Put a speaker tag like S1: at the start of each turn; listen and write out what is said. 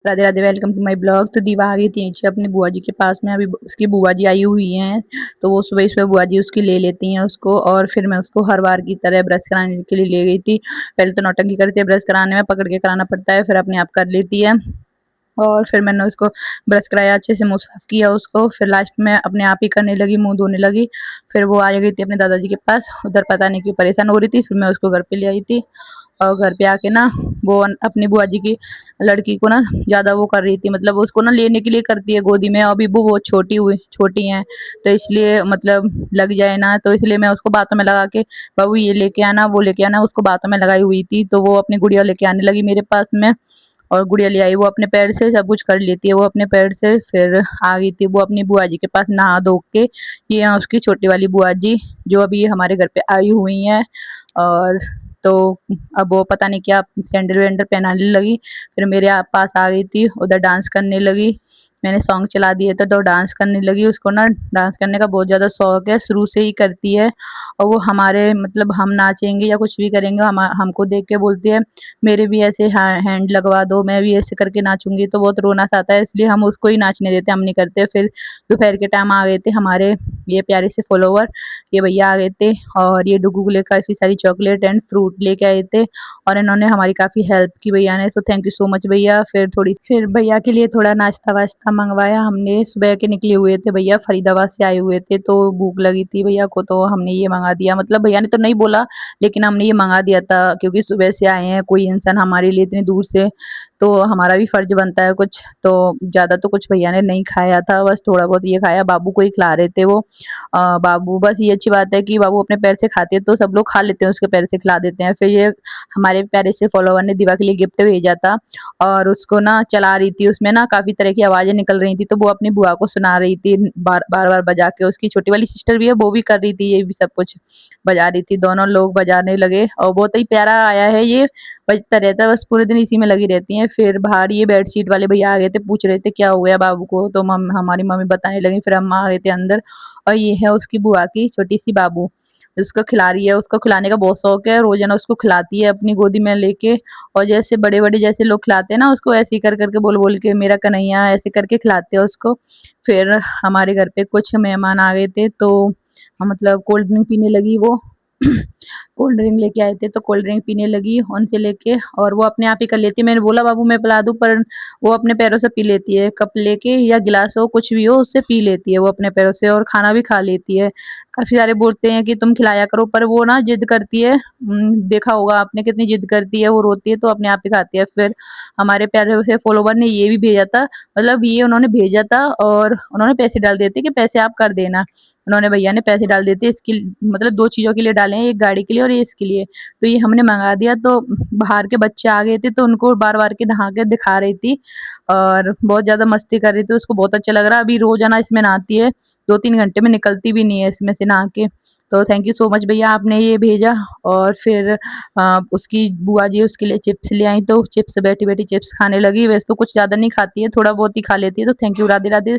S1: Radhe Radhe, welcome to my blog. तो दीवा आ गई थी नीचे अपनी बुआ जी के पास में। अभी उसकी बुआ जी आई हुई हैं, तो वो सुबह सुबह बुआ जी उसकी ले लेती हैं उसको। और फिर मैं उसको हर बार की तरह ब्रश कराने के लिए ले गई थी। पहले तो नौटंकी करती है ब्रश कराने में, पकड़ के कराना पड़ता है, फिर अपने आप कर लेती है। और फिर मैंने उसको ब्रश कराया, अच्छे से मुँह साफ किया उसको। फिर लास्ट में अपने आप ही करने लगी, मुँह धोने लगी। फिर वो आ गई थी अपने दादाजी के पास, उधर पता नहीं क्यों परेशान हो रही थी। फिर मैं उसको घर पे ले आई थी, और घर पे आके ना वो अपनी बुआ जी की लड़की को ना ज़्यादा वो कर रही थी, मतलब उसको ना लेने के लिए करती है गोदी में। अभी वो बहुत छोटी हैं, तो इसलिए मतलब लग जाए ना, तो इसलिए मैं उसको बातों में लगा के, बाबू ये लेके आना, वो लेके आना, उसको बातों में लगाई हुई थी। तो वो अपनी गुड़िया लेके आने लगी मेरे पास में, और गुड़िया ले आई। वो अपने पैर से सब कुछ कर लेती है वो अपने पैर से। फिर आ गई थी वो अपनी बुआ जी के पास नहा धो के। ये है उसकी छोटी वाली बुआ जी, जो अभी हमारे घर पे आई हुई हैं। और तो अब वो पता नहीं क्या सैंडल वैंडल पहनाने लगी। फिर मेरे पास आ गई थी, उधर डांस करने लगी। मैंने सॉन्ग चला दिए थे तो डांस करने लगी। उसको ना डांस करने का बहुत ज़्यादा शौक है, शुरू से ही करती है। और वो हमारे मतलब हम नाचेंगे या कुछ भी करेंगे, हमको देख के बोलती है मेरे भी ऐसे हैंड लगवा दो, मैं भी ऐसे करके नाचूंगी। तो बहुत रोना सा आता है, इसलिए हम उसको ही नाचने देते, हम नहीं करते। फिर दोपहर के टाइम आ गए थे हमारे ये प्यारे से फॉलोवर, ये भैया आ गए थे। और ये डुगू को लेकर काफ़ी सारी चॉकलेट एंड फ्रूट लेके आए थे, और इन्होंने हमारी काफ़ी हेल्प की भैया ने। So thank you so much भैया। फिर भैया के लिए थोड़ा नाश्ता वाश्ता मंगवाया हमने। सुबह के निकले हुए थे भैया, फरीदाबाद से आए हुए थे, तो भूख लगी थी भैया को, तो हमने ये मंगा दिया। मतलब भैया ने तो नहीं बोला, लेकिन हमने ये मंगा दिया था, क्योंकि सुबह से आए हैं कोई इंसान हमारे लिए इतनी दूर से, तो हमारा भी फर्ज बनता है कुछ। तो ज़्यादा तो कुछ भैया ने नहीं खाया था, बस थोड़ा बहुत ये खाया। बाबू को ही खिला रहे थे वो। बाबू, बस ये अच्छी बात है कि बाबू अपने पैर से खाते हैं तो सब लोग खा लेते हैं, उसके पैर से खिला देते हैं। फिर ये हमारे प्यारे से फॉलोवर ने दीवा के लिए गिफ्ट भेजा था, और उसको ना चला रही थी, उसमें ना काफ़ी तरह की आवाज़ें निकल रही थी, तो वो अपनी बुआ को सुना रही थी बार-बार बजा के। उसकी छोटी वाली सिस्टर भी है, वो भी कर रही थी, ये भी सब कुछ बजा रही थी। दोनों लोग बजाने लगे, और बहुत ही प्यारा आया है ये, बजता रहता है, बस पूरे दिन इसी में लगी रहती हैं। फिर बाहर ये बेडशीट वाले भैया आ गए थे, पूछ रहे थे क्या हो गया बाबू को, तो हमारी मम्मी बताने लगी। फिर हम आ गए थे अंदर, और ये है उसकी बुआ की छोटी सी बाबू, उसको खिला रही है। उसको खिलाने का बहुत शौक है, रोजाना उसको खिलाती है अपनी गोदी में लेके। और जैसे बड़े बड़े जैसे लोग खिलाते हैं ना उसको, ऐसे ही कर करके बोल बोल के मेरा कन्हैया ऐसे करके खिलाते हैं उसको। फिर हमारे घर पे कुछ मेहमान आ गए थे, तो मतलब कोल्ड ड्रिंक पीने लगी वो। कोल्ड ड्रिंक लेके आए थे, तो कोल्ड ड्रिंक पीने लगी उनसे लेके, और वो अपने आप ही कर लेती है। मैंने बोला बाबू मैं पिला दूं, पर वो अपने पैरों से पी लेती है, कप लेके या गिलास हो कुछ भी हो उससे पी लेती है वो अपने पैरों से, और खाना भी खा लेती है। काफी सारे बोलते हैं कि तुम खिलाया करो, पर वो ना जिद करती है। देखा होगा आपने कितनी जिद करती है, वो रोती है तो अपने आप ही खाती है। फिर हमारे प्यारे से फॉलोवर ने ये भी भेजा था, मतलब ये उन्होंने भेजा था, और उन्होंने पैसे डाल दिए थे कि पैसे आप कर देना। उन्होंने भैया ने पैसे डाल दिए थे इसकी, मतलब 2 चीज़ों के लिए डाले हैं, एक गाड़ी के लिए और ये इसके लिए। तो ये हमने मँगा दिया, तो बाहर के बच्चे आ गए थे, तो उनको बार-बार के नहा के दिखा रही थी, और बहुत ज़्यादा मस्ती कर रही थी, उसको बहुत अच्छा लग रहा है। अभी रोज़ाना इसमें नहाती है, 2-3 घंटे में निकलती भी नहीं है इसमें से नहा के। तो थैंक यू सो मच भैया, आपने ये भेजा। और फिर उसकी बुआ जी उसके लिए चिप्स ले आई, तो चिप्स बैठी-बैठी चिप्स खाने लगी। वैसे तो कुछ ज़्यादा नहीं खाती है, थोड़ा बहुत ही खा लेती है। तो थैंक यू, राधे-राधे।